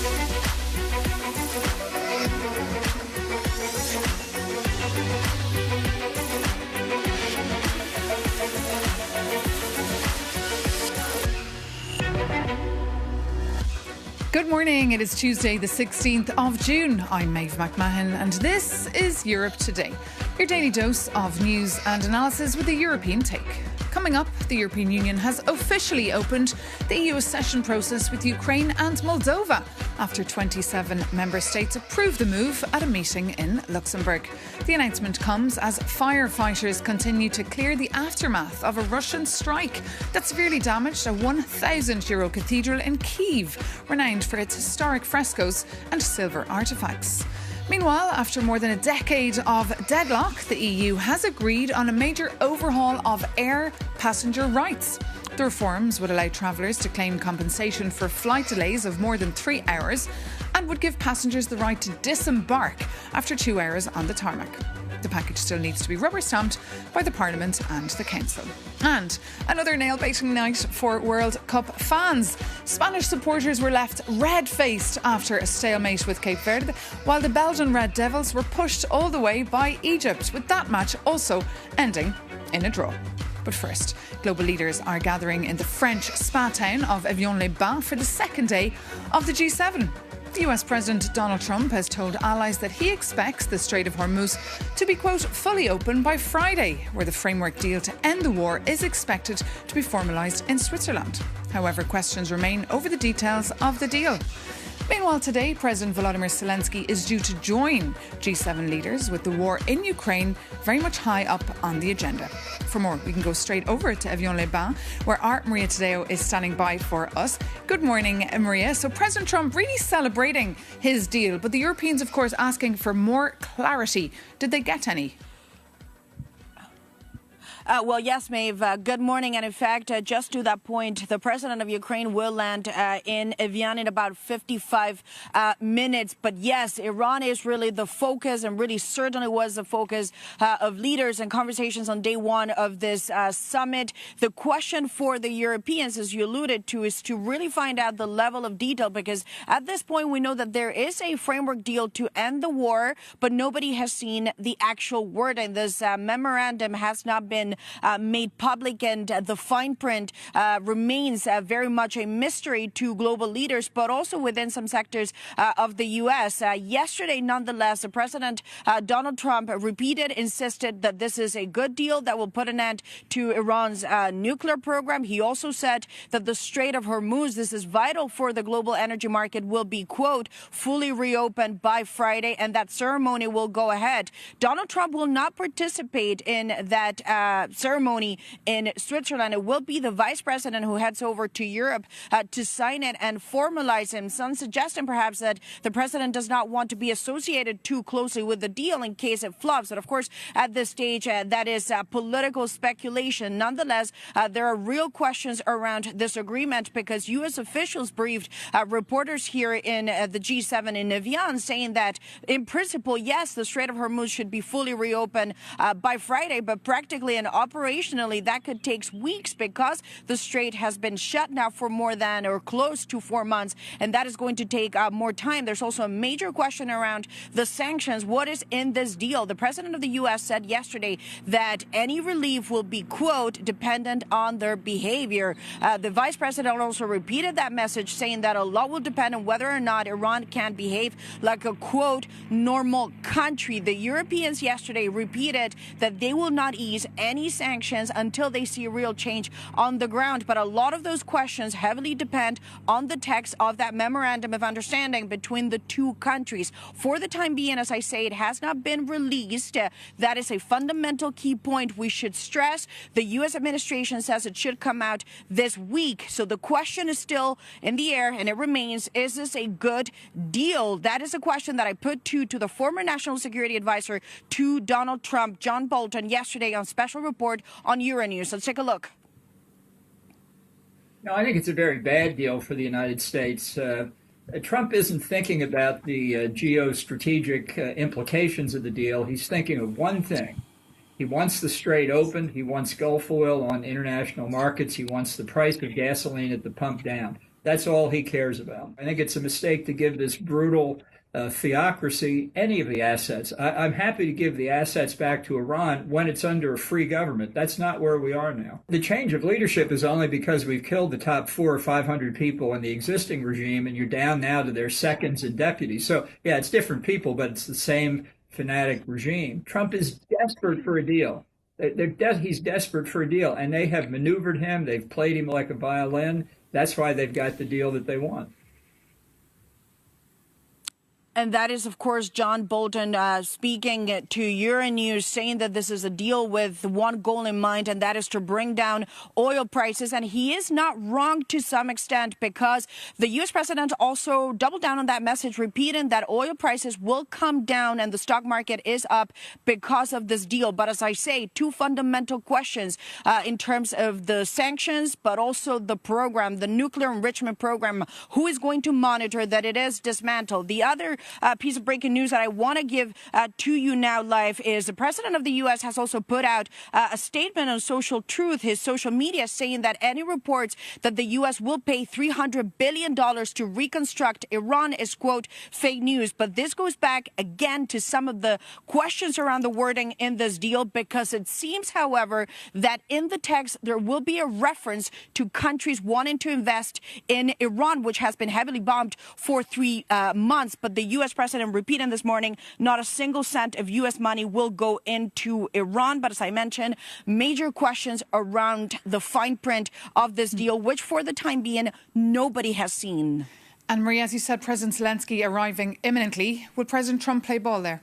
Good morning. It is Tuesday, the 16th of June. I'm Maeve McMahon, and this is Europe Today, your daily dose of news and analysis with a European take. Coming up, the European Union has officially opened the EU accession process with Ukraine and Moldova after 27 member states approved the move at a meeting in Luxembourg. The announcement comes as firefighters continue to clear the aftermath of a Russian strike that severely damaged a €1,000 cathedral in Kyiv, renowned for its historic frescoes and silver artefacts. Meanwhile, after more than a decade of deadlock, the EU has agreed on a major overhaul of air passenger rights. The reforms would allow travellers to claim compensation for flight delays of more than 3 hours and would give passengers the right to disembark after 2 hours on the tarmac. The package still needs to be rubber-stamped by the Parliament and the Council. And another nail-biting night for World Cup fans. Spanish supporters were left red-faced after a stalemate with Cape Verde, while the Belgian Red Devils were pushed all the way by Egypt, with that match also ending in a draw. But first, global leaders are gathering in the French spa town of Evian-le-Ben for the second day of the G7. The US President Donald Trump has told allies that he expects the Strait of Hormuz to be, quote, fully open by Friday, where the framework deal to end the war is expected to be formalised in Switzerland. However, questions remain over the details of the deal. Meanwhile, today, President Volodymyr Zelensky is due to join G7 leaders with the war in Ukraine very much high up on the agenda. For more, we can go straight over to Evian-le-Ben, where our Maria Tadeo is standing by for us. Good morning, Maria. So President Trump really celebrating his deal, but the Europeans, of course, asking for more clarity. Did they get any? Well, yes, Maeve. Good morning. And in fact, just to that point, the president of Ukraine will land in Evian in about 55 minutes. But yes, Iran is really the focus, and really certainly was the focus of leaders and conversations on day one of this summit. The question for the Europeans, as you alluded to, is to really find out the level of detail, because at this point we know that there is a framework deal to end the war, but nobody has seen the actual word. And this memorandum has not been made public, and the fine print remains very much a mystery to global leaders, but also within some sectors of the U.S. Yesterday, nonetheless, the President Donald Trump insisted that this is a good deal that will put an end to Iran's nuclear program. He also said that the Strait of Hormuz, this is vital for the global energy market, will be, quote, fully reopened by Friday, and that ceremony will go ahead. Donald Trump will not participate in that ceremony in Switzerland. It will be the vice president who heads over to Europe to sign it and formalize him. Some suggesting perhaps that the president does not want to be associated too closely with the deal in case it flops. But of course, at this stage, that is political speculation. Nonetheless, there are real questions around this agreement, because U.S. officials briefed reporters here in the G7 in Evian, saying that in principle, yes, the Strait of Hormuz should be fully reopened by Friday, but practically and operationally that could take weeks, because the strait has been shut now for more than or close to 4 months, and that is going to take more time. There's also a major question around the sanctions. What is in this deal? The president of the U.S. said yesterday that any relief will be, quote, dependent on their behavior. The vice president also repeated that message, saying that a lot will depend on whether or not Iran can behave like a, quote, normal country. The Europeans yesterday repeated that they will not ease any sanctions until they see real change on the ground. But a lot of those questions heavily depend on the text of that memorandum of understanding between the two countries. For the time being, as I say, it has not been released. That is a fundamental key point we should stress. The U.S. administration says it should come out this week. So the question is still in the air, and it remains, is this a good deal? That is a question that I put to the former national security advisor to Donald Trump, John Bolton, yesterday on Special Report on Euronews. Let's take a look. No, I think it's a very bad deal for the United States. Trump isn't thinking about the geostrategic implications of the deal. He's thinking of one thing. He wants the strait open. He wants Gulf oil on international markets. He wants the price of gasoline at the pump down. That's all he cares about. I think it's a mistake to give this brutal theocracy any of the assets. I'm happy to give the assets back to Iran when it's under a free government. That's not where we are now. The change of leadership is only because we've killed the top 400 or 500 people in the existing regime, and you're down now to their seconds and deputies. So, yeah, it's different people, but it's the same fanatic regime. Trump is desperate for a deal. He's desperate for a deal, and they have maneuvered him. They've played him like a violin. That's why they've got the deal that they want. And that is, of course, John Bolton speaking to Euronews, saying that this is a deal with one goal in mind, and that is to bring down oil prices. And he is not wrong to some extent, because the U.S. president also doubled down on that message, repeating that oil prices will come down and the stock market is up because of this deal. But as I say, two fundamental questions in terms of the sanctions, but also the program, the nuclear enrichment program. Who is going to monitor that it is dismantled? The other piece of breaking news that I want to give to you now live is the president of the U.S. has also put out a statement on Social Truth, his social media, saying that any reports that the U.S. will pay $300 billion to reconstruct Iran is, quote, fake news. But this goes back again to some of the questions around the wording in this deal, because it seems, however, that in the text there will be a reference to countries wanting to invest in Iran, which has been heavily bombed for 3 months. But the U.S. president repeating this morning, not a single cent of U.S. money will go into Iran. But as I mentioned, major questions around the fine print of this deal, which for the time being, nobody has seen. And Marie, as you said, President Zelensky arriving imminently. Will President Trump play ball there?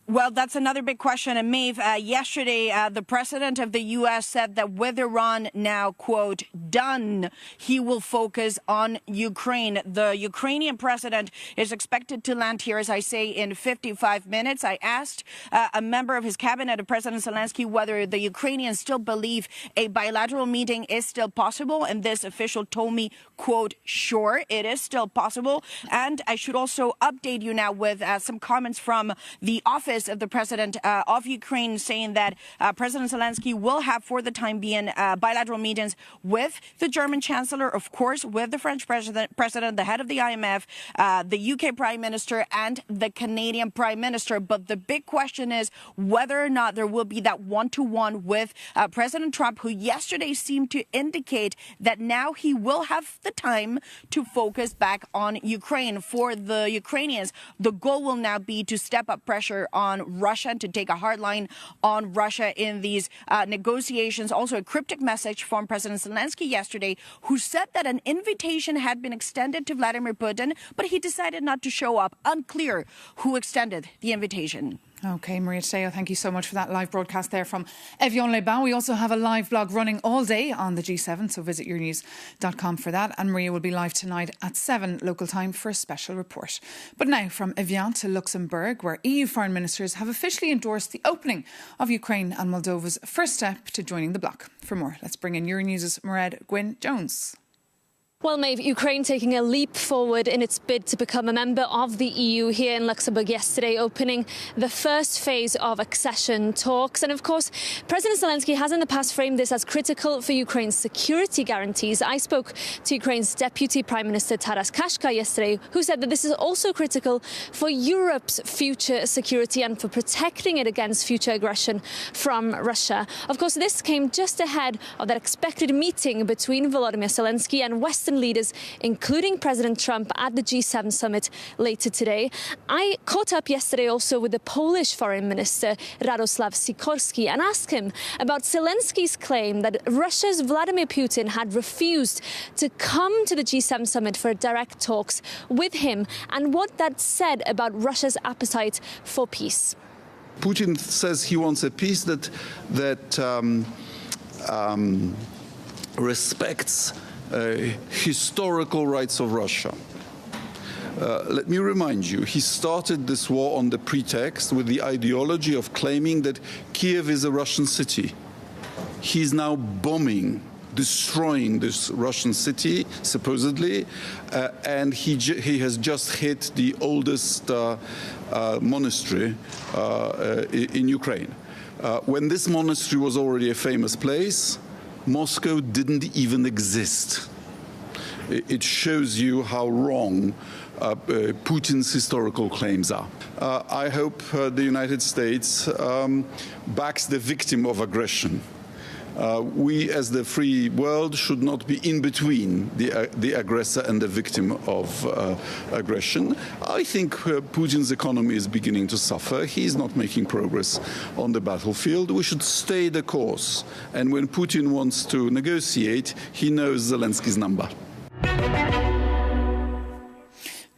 Well, that's another big question. And Maeve, yesterday, the president of the U.S. said that with Iran now, quote, done, he will focus on Ukraine. The Ukrainian president is expected to land here, as I say, in 55 minutes. I asked a member of his cabinet of President Zelensky whether the Ukrainians still believe a bilateral meeting is still possible. And this official told me, quote, sure, it is still possible. And I should also update you now with some comments from the office of the president of Ukraine, saying that President Zelensky will have, for the time being, bilateral meetings with the German chancellor, of course, with the French president, the head of the IMF, the UK prime minister, and the Canadian prime minister. But the big question is whether or not there will be that one-to-one with President Trump, who yesterday seemed to indicate that now he will have the time to focus back on Ukraine. For the Ukrainians, the goal will now be to step up pressure on Russia and to take a hard line on Russia in these negotiations. Also, a cryptic message from President Zelensky yesterday, who said that an invitation had been extended to Vladimir Putin, but he decided not to show up. Unclear who extended the invitation. OK, Maria Tadeo, thank you so much for that live broadcast there from Evian-lе-Ben. We also have a live blog running all day on the G7, so visit yournews.com for that. And Maria will be live tonight at 7 local time for a special report. But now from Evian to Luxembourg, where EU foreign ministers have officially endorsed the opening of Ukraine and Moldova's first step to joining the bloc. For more, let's bring in Euronews' Mairead Gwynne-Jones. Well, Maeve, Ukraine taking a leap forward in its bid to become a member of the EU here in Luxembourg yesterday, opening the first phase of accession talks. And of course, President Zelensky has in the past framed this as critical for Ukraine's security guarantees. I spoke to Ukraine's Deputy Prime Minister Taras Kashka yesterday, who said that this is also critical for Europe's future security and for protecting it against future aggression from Russia. Of course, this came just ahead of that expected meeting between Volodymyr Zelensky and Western leaders, including President Trump, at the G7 summit later today. I caught up yesterday also with the Polish Foreign Minister Radosław Sikorski and asked him about Zelensky's claim that Russia's Vladimir Putin had refused to come to the G7 summit for direct talks with him, and what that said about Russia's appetite for peace. Putin says he wants a peace that respects historical rights of Russia. Let me remind you, he started this war on the pretext with the ideology of claiming that Kiev is a Russian city. He's now bombing, destroying this Russian city, supposedly, and he has just hit the oldest monastery in Ukraine. When this monastery was already a famous place, Moscow didn't even exist. It shows you how wrong Putin's historical claims are. I hope the United States backs the victim of aggression. We, as the free world, should not be in between the aggressor and the victim of aggression. I think Putin's economy is beginning to suffer. He's not making progress on the battlefield. We should stay the course. And when Putin wants to negotiate, he knows Zelensky's number.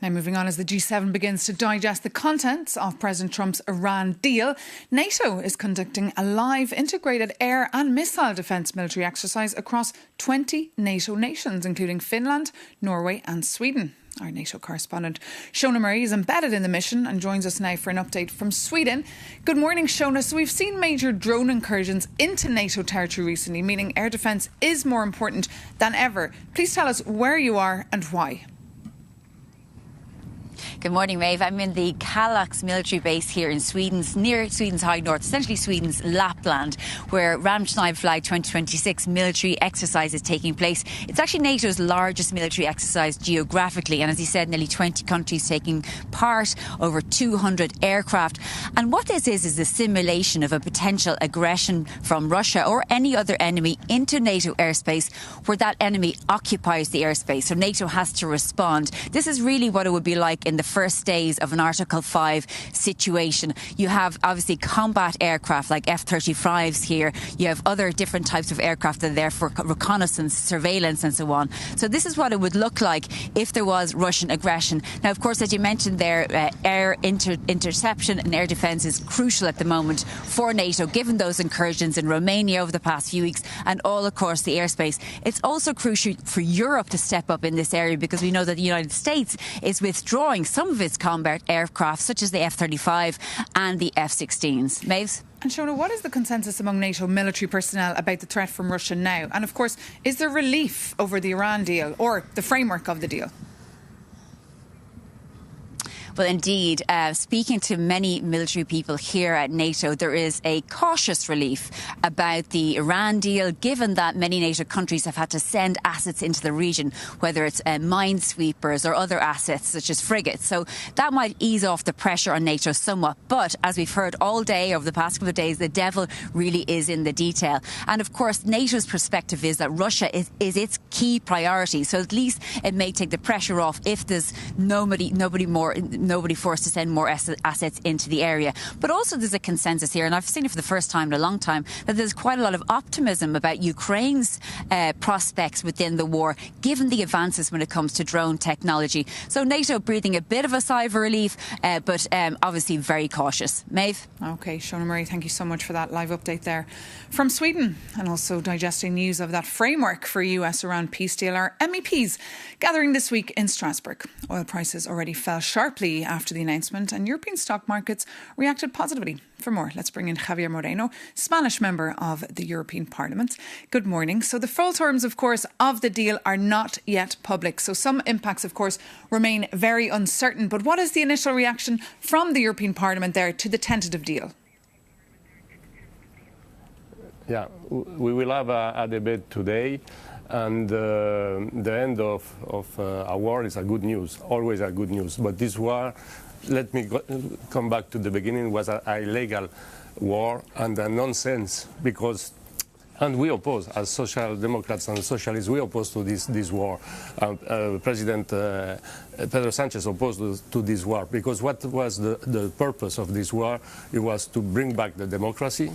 Now, moving on, as the G7 begins to digest the contents of President Trump's Iran deal, NATO is conducting a live integrated air and missile defence military exercise across 20 NATO nations, including Finland, Norway and Sweden. Our NATO correspondent Shona Murray is embedded in the mission and joins us now for an update from Sweden. Good morning, Shona. So we've seen major drone incursions into NATO territory recently, meaning air defence is more important than ever. Please tell us where you are and why. Good morning, Maeve. I'm in the Kallax military base here in Sweden, near Sweden's high north, essentially Sweden's Lapland, where Рамочное Flag 2026 military exercise is taking place. It's actually NATO's largest military exercise geographically, and as you said, nearly 20 countries taking part, over 200 aircraft. And what this is a simulation of a potential aggression from Russia or any other enemy into NATO airspace, where that enemy occupies the airspace. So NATO has to respond. This is really what it would be like in the first days of an Article 5 situation. You have obviously combat aircraft like F-35s here. You have other different types of aircraft that are there for reconnaissance, surveillance and so on. So this is what it would look like if there was Russian aggression. Now, of course, as you mentioned there, air interception and air defence is crucial at the moment for NATO, given those incursions in Romania over the past few weeks and all across the airspace. It's also crucial for Europe to step up in this area, because we know that the United States is withdrawing some of its combat aircraft, such as the F-35 and the F-16s. Maves? And Shona, what is the consensus among NATO military personnel about the threat from Russia now? And of course, is there relief over the Iran deal or the framework of the deal? Well, indeed, speaking to many military people here at NATO, there is a cautious relief about the Iran deal, given that many NATO countries have had to send assets into the region, whether it's minesweepers or other assets such as frigates. So that might ease off the pressure on NATO somewhat. But as we've heard all day over the past couple of days, the devil really is in the detail. And of course, NATO's perspective is that Russia is its key priority. So at least it may take the pressure off if there's nobody forced to send more assets into the area. But also there's a consensus here, and I've seen it for the first time in a long time, that there's quite a lot of optimism about Ukraine's prospects within the war, given the advances when it comes to drone technology. So NATO breathing a bit of a sigh of relief, but obviously very cautious. Maeve? OK, Shona Murray, thank you so much for that live update there. From Sweden, and also digesting news of that framework for US-Iran peace deal, are MEPs gathering this week in Strasbourg. Oil prices already fell sharply after the announcement, and European stock markets reacted positively. For more, let's bring in Javier Moreno, Spanish member of the European Parliament. Good morning. So the full terms, of course, of the deal are not yet public. So some impacts, of course, remain very uncertain. But what is the initial reaction from the European Parliament there to the tentative deal? Yeah, we will have a debate today. And the end of a war is a good news, always a good news. But this war, let me come back to the beginning, was an illegal war and a nonsense, because, and we oppose, as Social Democrats and Socialists, we oppose to this war. President Pedro Sanchez opposed to this war, because what was the purpose of this war? It was to bring back the democracy,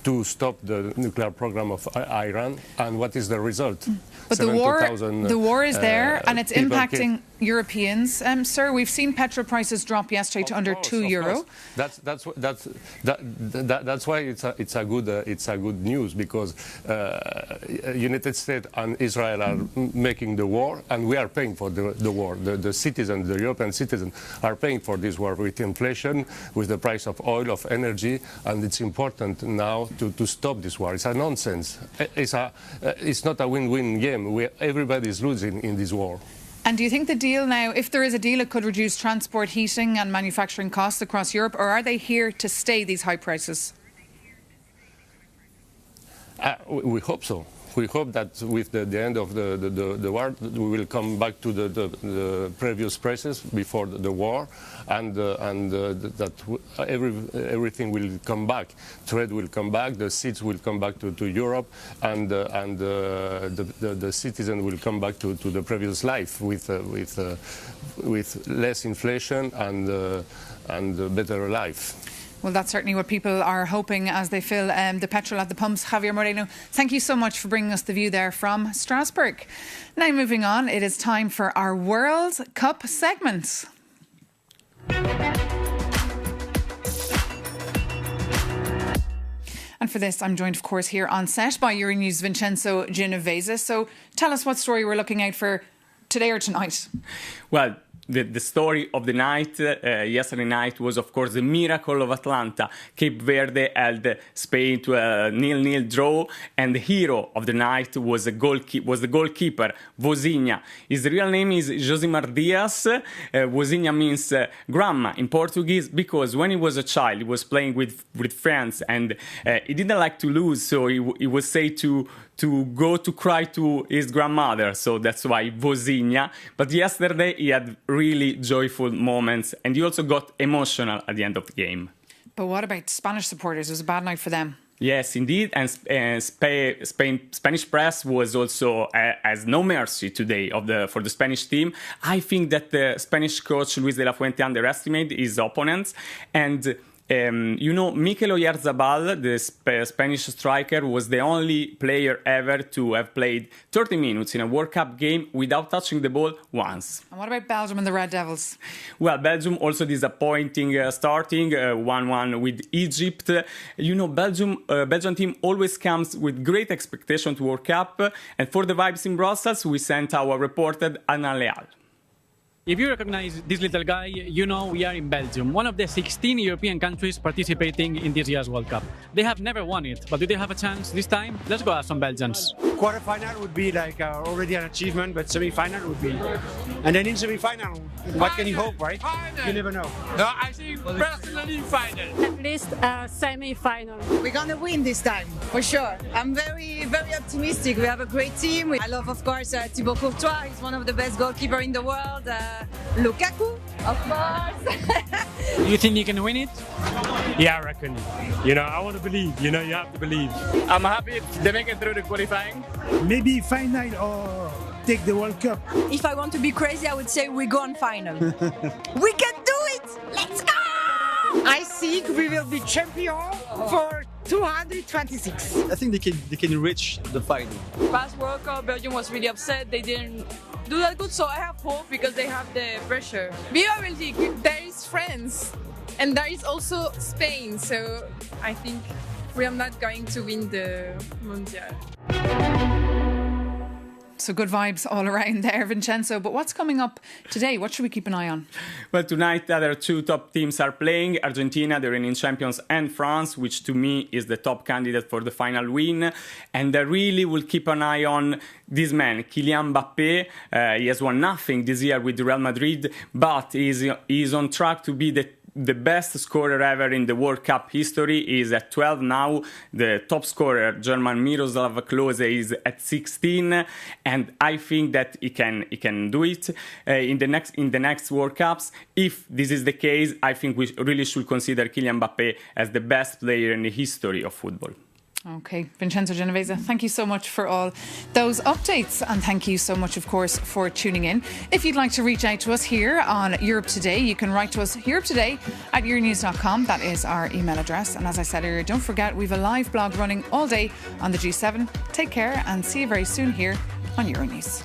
to stop the nuclear program of Iran, and what is the result? But the war is there, and it's impacting Europeans. Sir, we've seen petrol prices drop yesterday to under €2. That's why it's a good news, because United States and Israel are making the war, and we are paying for the war. The citizens, the European citizens, are paying for this war with inflation, with the price of oil, of energy, and it's important now to stop this war. It's a nonsense. It's not a win-win game. Everybody is losing in this war. And do you think the deal now, if there is a deal, it could reduce transport, heating and manufacturing costs across Europe, or are they here to stay, these high prices? We hope so. we hope that with the end of the war, we will come back to the previous prices before the war, and that everything will come back. Trade will come back, the seeds will come back to Europe, and the citizen will come back to the previous life with less inflation and better life. Well, that's certainly what people are hoping as they fill the petrol at the pumps. Javier Moreno, thank you so much for bringing us the view there from Strasbourg. Now moving on, it is time for our World Cup segment. And for this, I'm joined, of course, here on set by Euronews' Vincenzo Genovese. So tell us what story we're looking out for today or tonight. Well, the story of the night, yesterday night, was, of course, the miracle of Atlanta. Cape Verde held Spain to a 0-0 draw, and the hero of the night was the goalkeeper, Vozinha. His real name is Josimar Diaz. Vozinha means grandma in Portuguese, because when he was a child, he was playing with friends, and he didn't like to lose, so he would say to go to cry to his grandmother, so that's why Vozinha. But yesterday he had really joyful moments, and he also got emotional at the end of the game. But what about Spanish supporters? It was a bad night for them. Yes, indeed, and Spanish press was also has no mercy today for the Spanish team. I think that the Spanish coach Luis de la Fuente underestimated his opponents, and Mikel Oyarzabal, the Spanish striker, was the only player ever to have played 30 minutes in a World Cup game without touching the ball once. And what about Belgium and the Red Devils? Well, Belgium also disappointing starting 1-1 with Egypt. Belgian team always comes with great expectation to World Cup. And for the vibes in Brussels, we sent our reporter Anna Leal. If you recognize this little guy, you know we are in Belgium, one of the 16 European countries participating in this year's World Cup. They have never won it, but do they have a chance this time? Let's go ask some Belgians. Quarterfinal would be already an achievement, but semi-final would be... And then in semi-final, what can you hope, right? Final. You never know. No, I think personally final. At least a semi-final. We're going to win this time, for sure. I'm very, very optimistic. We have a great team. I love, of course, Thibaut Courtois. He's one of the best goalkeepers in the world. Lukaku, of course. You think you can win it? Yeah, I reckon. I want to believe. You have to believe. I'm happy they make it through the qualifying. Maybe final or take the World Cup. If I want to be crazy, I would say we go on final. We can do it! Let's go! I think we will be champion for 226. I think they can reach the final. Past World Cup, Belgium was really upset. They didn't do that good, so I have hope because they have the pressure. Viva Belgique! There is France, and there is also Spain, so I think we are not going to win the Mondial. So good vibes all around there, Vincenzo. But what's coming up today? What should we keep an eye on? Well, tonight the other two top teams are playing. Argentina, the reigning champions, and France, which to me is the top candidate for the final win. And I really will keep an eye on this man, Kylian Mbappé. He has won nothing this year with Real Madrid, but he's on track to be the best scorer ever in the World Cup history. Is at 12 now. The top scorer, German Miroslav Klose, is at 16, and I think that he can do it in the next World Cups. If this is the case, I think we really should consider Kylian Mbappé as the best player in the history of football. Okay, Vincenzo Genovese, thank you so much for all those updates, and thank you so much, of course, for tuning in. If you'd like to reach out to us here on Europe Today, you can write to us europetoday@euronews.com. That is our email address. And as I said earlier, don't forget we've a live blog running all day on the G7. Take care and see you very soon here on Euronews.